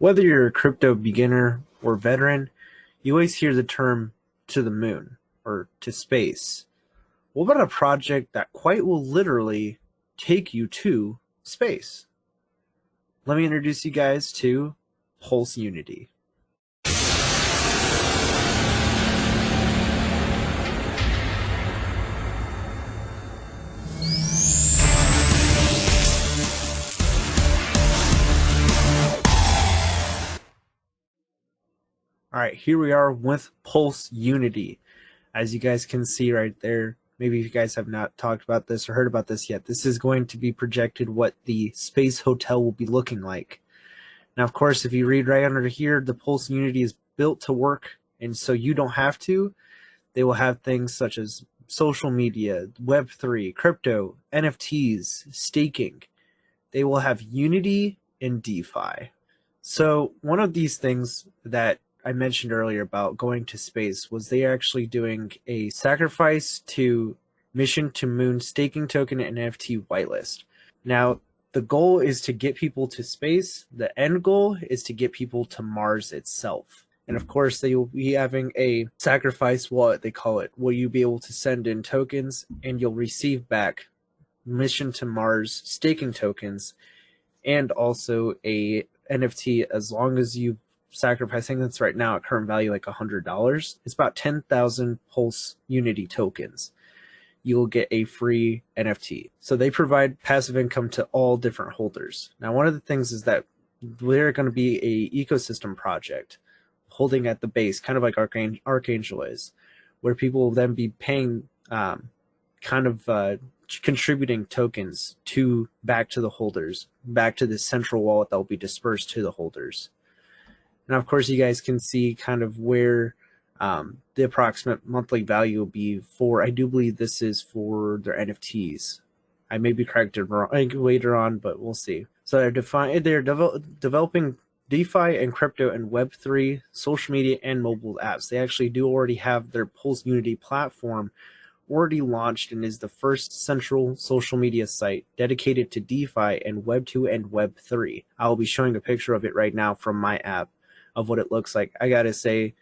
Whether you're a crypto beginner or veteran, you always hear the term to the moon or to space. What about a project that quite will literally take you to space? Let me introduce you guys to PulseUnity. All right, here we are with PulseUnity. As you guys can see right there, maybe you guys have not talked about this or heard about this yet. This is going to be projected what the space hotel will be looking like. Now, of course, if you read right under here, the PulseUnity is built to work, and so you don't have to. They will have things such as social media, Web3, crypto, NFTs, staking. They will have Unity and DeFi. So one of these things that I mentioned earlier about going to space was they are actually doing a sacrifice to mission to moon staking token and NFT whitelist. Now, the goal is to get people to space. The end goal is to get people to Mars itself. And of course, they will be having a sacrifice wallet, they call it, where you'll be able to send in tokens and you'll receive back mission to Mars staking tokens and also a NFT as long as you sacrifice. I think that's right now at current value like $100. It's about 10,000 PulseUnity tokens. You'll get a free NFT. So they provide passive income to all different holders. Now, one of the things is that they're going to be a ecosystem project holding at the base, kind of like Archangel is, where people will then be paying contributing tokens back to the holders, back to the central wallet that will be dispersed to the holders. Now, of course, you guys can see kind of where the approximate monthly value will be for. I do believe this is for their NFTs. I may be corrected later on, but we'll see. So they're developing DeFi and crypto and Web3, social media, and mobile apps. They actually do already have their PulseUnity platform already launched and is the first central social media site dedicated to DeFi and Web2 and Web3. I'll be showing a picture of it right now from my app of what it looks like. I gotta say,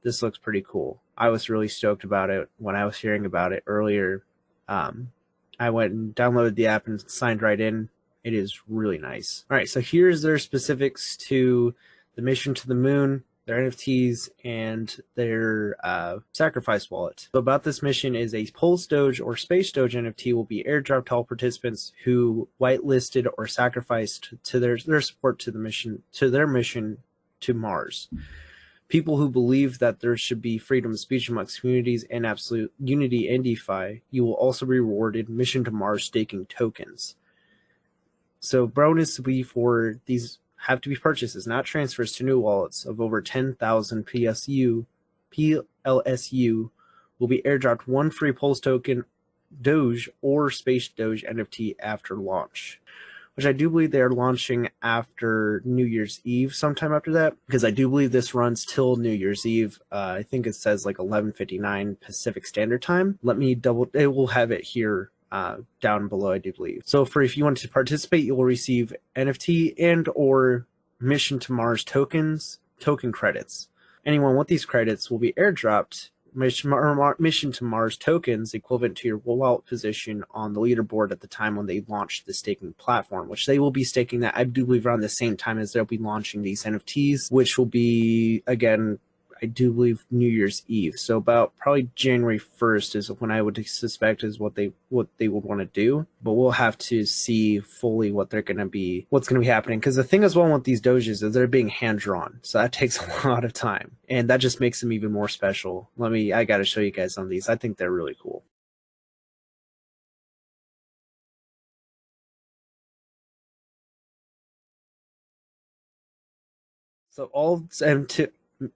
this looks pretty cool. I was really stoked about it when I was hearing about it earlier. I went and downloaded the app and signed right in. It is really nice. All right, so here's their specifics to the mission to the moon, their NFTs, and their sacrifice wallet. So about this mission is a Pulse Doge or Space Doge NFT will be airdropped to all participants who whitelisted or sacrificed to their support to their mission to Mars. People who believe that there should be freedom of speech amongst communities and absolute unity in DeFi, you will also be rewarded mission to Mars staking tokens. So bonus for these have to be purchases, not transfers to new wallets of over 10,000 PLSU will be airdropped one free Pulse token, Doge, or Space Doge NFT after launch, which I do believe they are launching after New Year's Eve, sometime after that, because I do believe this runs till New Year's Eve. I think it says like 11:59 Pacific Standard Time. Let me it will have it here down below, I do believe. So if you want to participate, you will receive NFT and or mission to Mars token credits. Anyone with these credits will be airdropped mission to Mars tokens equivalent to your wallet position on the leaderboard at the time when they launch the staking platform, which they will be staking that, I do believe, around the same time as they'll be launching these NFTs, which will be, again, I do believe New Year's Eve. So about probably January 1st is when I would suspect is what they would want to do. But we'll have to see fully what's going to be happening. Because the thing as well with these doges is they're being hand drawn. So that takes a lot of time. And that just makes them even more special. I got to show you guys some of these. I think they're really cool. So all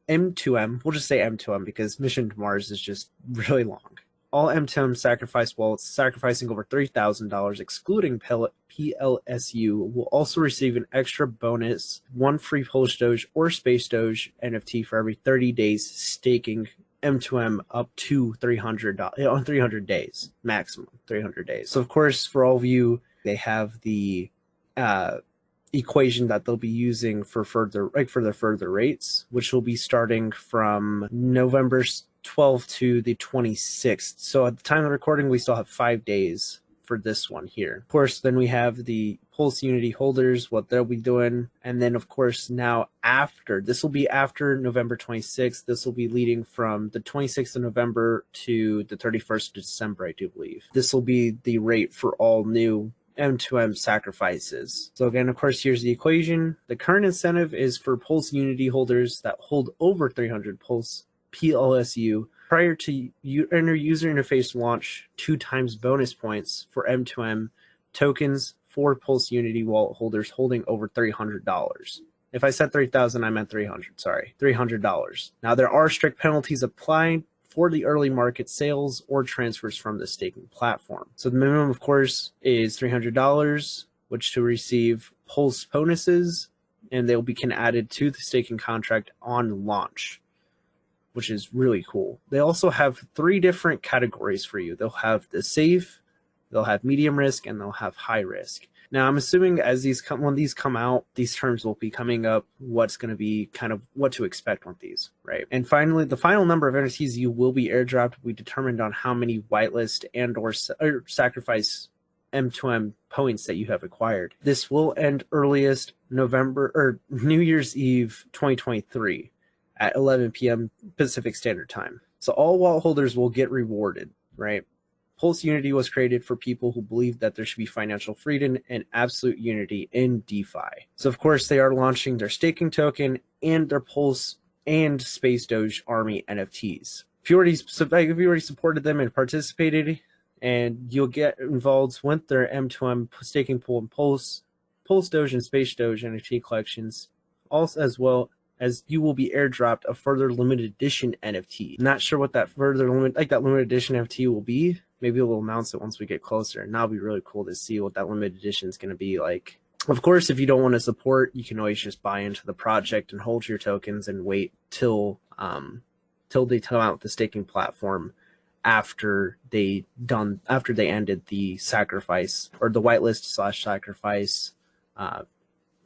M2M, we'll just say M2M because Mission to Mars is just really long. All M2M sacrifice wallets sacrificing over $3,000, excluding PLSU, will also receive an extra bonus, one free Pulse Doge or Space Doge NFT for every 30 days staking M2M up to $300 on 300 days, maximum 300 days. So of course, for all of you, they have the equation that they'll be using for the further rates, which will be starting from November 12th to the 26th. So at the time of recording, we still have 5 days for this one here. Of course, then we have the PulseUnity holders, what they'll be doing. And then, of course, now this will be after November 26th. This will be leading from the 26th of November to the 31st of December, I do believe. This will be the rate for all new M2M sacrifices. So again, of course, here's the equation. The current incentive is for PulseUnity holders that hold over 300 Pulse PLSU prior to user interface launch 2 times bonus points for M2M tokens for PulseUnity wallet holders holding over $300. If I said 3,000, I meant 300. Sorry, $300. Now there are strict penalties applied for the early market sales or transfers from the staking platform. So the minimum, of course, is $300, which to receive Pulse bonuses, and they'll be added to the staking contract on launch, which is really cool. They also have 3 different categories for you. They'll have the safe, they'll have medium risk, and they'll have high risk. Now, I'm assuming as when these come out, these terms will be coming up, what's going to be kind of what to expect with these, right? And finally, the final number of NFTs you will be airdropped will be determined on how many whitelist or sacrifice M2M points that you have acquired. This will end earliest New Year's Eve 2023 at 11 p.m. Pacific Standard Time. So all wallet holders will get rewarded, right? PulseUnity was created for people who believe that there should be financial freedom and absolute unity in DeFi. So of course they are launching their staking token and their Pulse and Space Doge Army NFTs. If you already supported them and participated, and you'll get involved with their M2M staking pool and Pulse Doge and Space Doge NFT collections, also as well as you will be airdropped a further limited edition NFT. Not sure what that limited edition NFT will be. Maybe we'll announce it once we get closer, and that'll be really cool to see what that limited edition is going to be like. Of course, if you don't want to support, you can always just buy into the project and hold your tokens and wait till they come out with the staking platform after they ended the sacrifice or the whitelist/sacrifice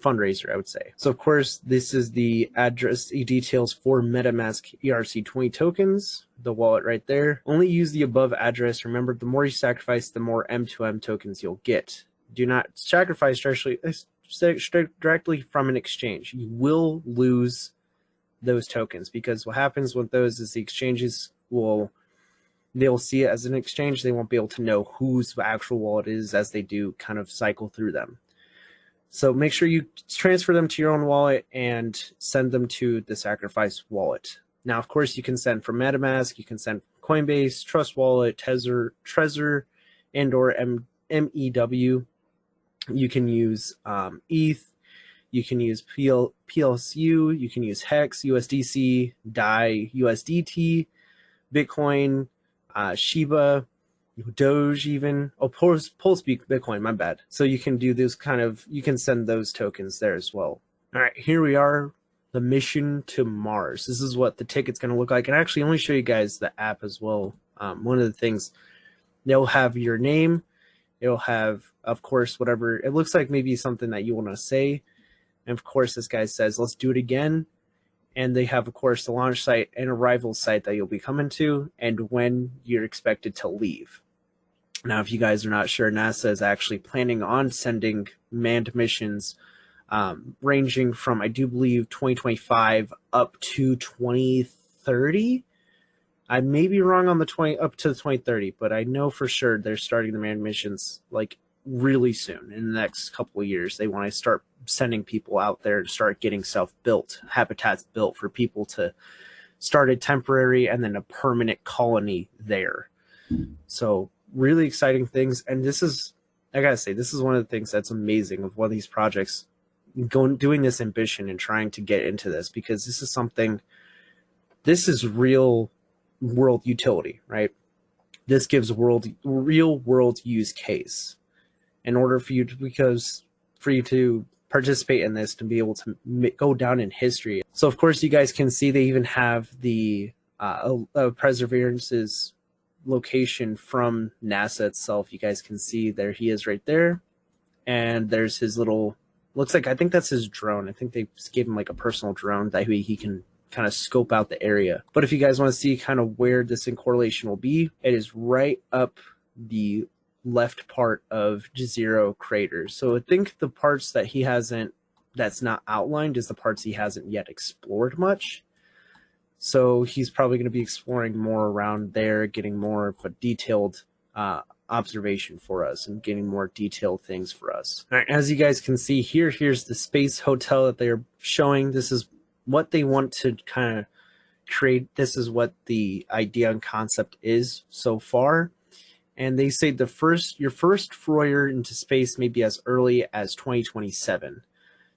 fundraiser, I would say. So of course, this is the address details for MetaMask ERC20 tokens, the wallet right there. Only use the above address. Remember, the more you sacrifice, the more M2M tokens you'll get. Do not sacrifice directly from an exchange. You will lose those tokens, because what happens with those is the exchanges they'll see it as an exchange. They won't be able to know whose actual wallet is as they do kind of cycle through them. So make sure you transfer them to your own wallet and send them to the sacrifice wallet. Now, of course, you can send from MetaMask, you can send Coinbase, Trust Wallet, Trezor, and or MEW. You can use ETH, you can use PLSU, you can use Hex, USDC, DAI, USDT, Bitcoin, Shiba, Doge even. Oh, Pulse Bitcoin, my bad. So you can do this you can send those tokens there as well. All right, here we are, the mission to Mars. This is what the ticket's going to look like. And actually, let me show you guys the app as well. One of the things, they'll have your name. It'll have, of course, whatever. It looks like maybe something that you want to say. And of course, this guy says, let's do it again. And they have, of course, the launch site and arrival site that you'll be coming to and when you're expected to leave. Now, if you guys are not sure, NASA is actually planning on sending manned missions ranging from, I do believe, 2025 up to 2030. I may be wrong on the up to 2030, but I know for sure they're starting the manned missions like really soon. In the next couple of years, they want to start sending people out there to start getting self-built habitats built for people to start a temporary and then a permanent colony there. So really exciting things. And this is, I gotta say, this is one of the things that's amazing of one of these projects doing this ambition and trying to get into this, because this is real world utility, right? This gives real world use case in order for you to participate in this, to be able to go down in history. So of course you guys can see they even have the Perseverance's location from NASA itself. You guys can see there he is right there, and there's his little Looks like, I think that's his drone. I think they gave him like a personal drone that way he can kind of scope out the area. But if you guys want to see kind of where this in correlation will be, it is right up the left part of Jezero crater. So I think the parts that he hasn't, that's not outlined, is the parts he hasn't yet explored much. So he's probably going to be exploring more around there, getting more of a detailed observation for us and getting more detailed things for us. All right, as you guys can see here, here's the space hotel that they're showing. This is what they want to kind of create. This is what the idea and concept is so far. And they say your first foray into space may be as early as 2027.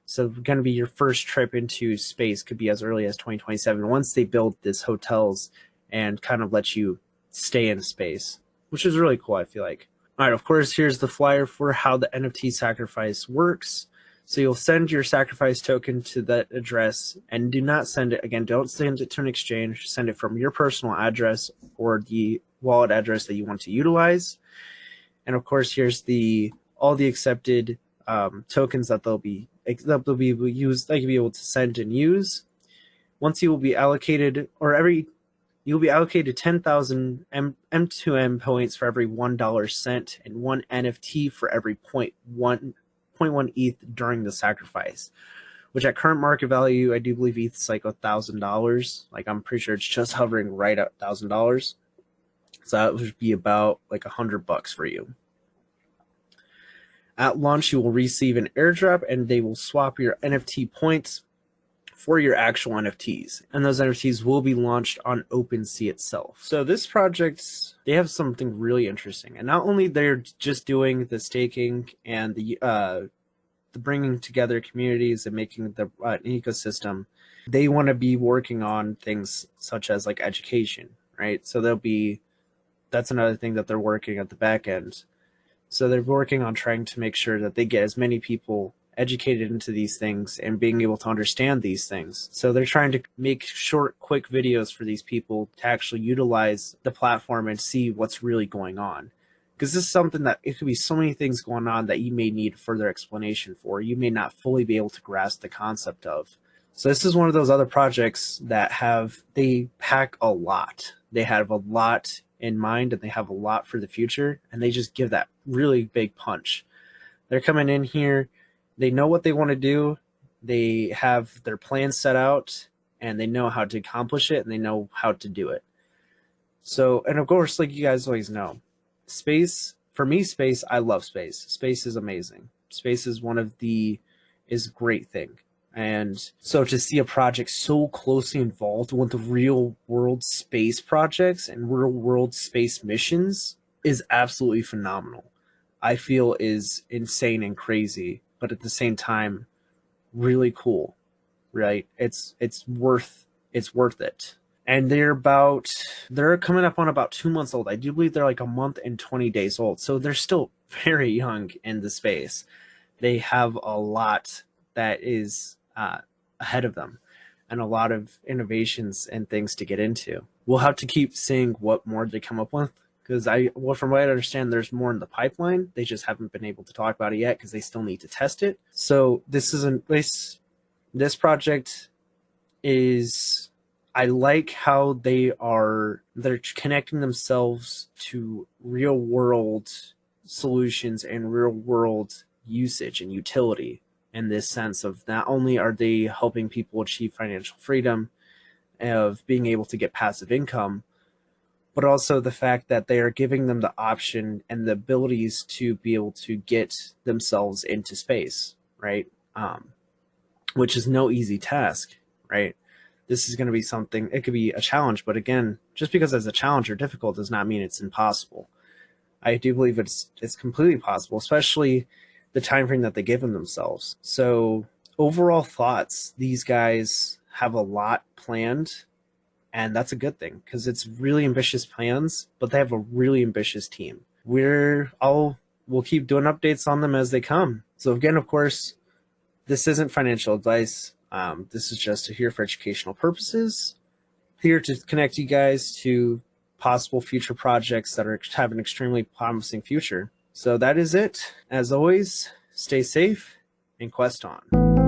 So going to be your first trip into space could be as early as 2027 once they build these hotels and kind of let you stay in space, which is really cool, I feel like. All right, of course, here's the flyer for how the NFT sacrifice works. So you'll send your sacrifice token to that address, and do not send it, again, don't send it to an exchange. Send it from your personal address or the wallet address that you want to utilize. And of course, here's all the accepted tokens that they'll be used, that you'll be able to send and use. Once you will be allocated, you'll be allocated 10,000 M2M points for every $1 sent, and 1 NFT for every 0.1 ETH during the sacrifice, which at current market value, I do believe ETH is like $1,000. Like, I'm pretty sure it's just hovering right at $1,000. So that would be about like $100 for you. At launch, you will receive an airdrop, and they will swap your NFT points for your actual NFTs, and those NFTs will be launched on OpenSea itself. So this project, they have something really interesting, and not only they're just doing the staking and the bringing together communities and making the an ecosystem, they want to be working on things such as like education, right? So that's another thing that they're working at the back end. So they're working on trying to make sure that they get as many people educated into these things and being able to understand these things. So they're trying to make short, quick videos for these people to actually utilize the platform and see what's really going on. Because this is something that it could be so many things going on that you may need further explanation for. You may not fully be able to grasp the concept of. So this is one of those other projects that they pack a lot. They have a lot in mind, and they have a lot for the future, and they just give that really big punch. They're coming in here, they know what they want to do, they have their plan set out, and they know how to accomplish it, and they know how to do it. So, and of course, like you guys always know, space, for me, space, I love space. Space is amazing. Space is is a great thing. And so to see a project so closely involved with the real world space projects and real world space missions is absolutely phenomenal. I feel is insane and crazy, but at the same time, really cool, right? It's worth it. And they're coming up on about 2 months old. I do believe they're like a month and 20 days old. So they're still very young in the space. They have a lot that is ahead of them, and a lot of innovations and things to get into. We'll have to keep seeing what more they come up with, because from what I understand, there's more in the pipeline. They just haven't been able to talk about it yet because they still need to test it. So this project is, I like how they're connecting themselves to real world solutions and real world usage and utility, in this sense of not only are they helping people achieve financial freedom of being able to get passive income, but also the fact that they are giving them the option and the abilities to be able to get themselves into space, right? Which is no easy task, right? This is going to be something, it could be a challenge, but again, just because it's a challenge or difficult does not mean it's impossible. I do believe it's completely possible, especially the time frame that they give themselves. So overall thoughts, these guys have a lot planned, and that's a good thing because it's really ambitious plans, but they have a really ambitious team. We'll keep doing updates on them as they come. So again, of course, this isn't financial advice. This is just here for educational purposes, here to connect you guys to possible future projects that have an extremely promising future. So that is it. As always, stay safe and quest on.